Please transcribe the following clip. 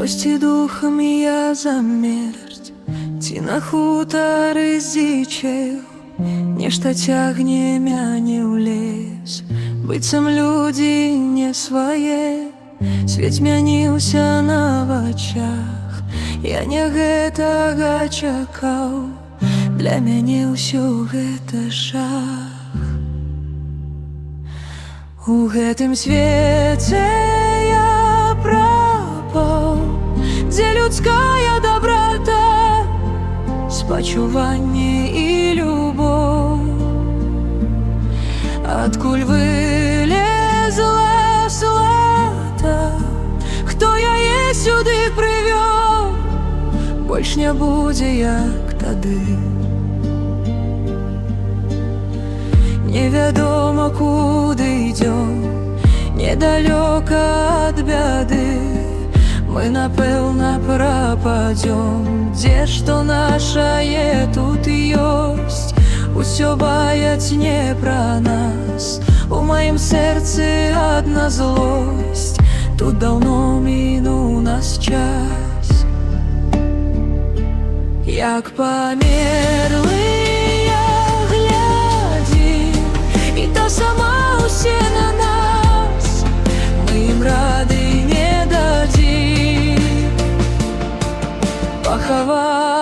Кости духом я замерть, ці на хутары здзічеў, нешта цягне мяне ў лес, быццам людзі не свае. Свет змяніўся на вачах, я не гэтага чакаў, для мяне ўсё гэта жах. У гэтым свеце я прапаў, дзе людская дабрата, спачуванне і любоў. Адкуль вылезла злата, хто яе сюды прывёў, больш не будзе як тады. Невядома, куды ідём, недалёка ад бяды. Мы, напэўна, прападзём, дзе што нашае тут ёсць. Усё баяць не пра нас, у маім сэрцы адна злосць. Тут даўно мінуў нас час, як памерлы. Сама усе на нас, мы ім рады не дадзім пахаваць.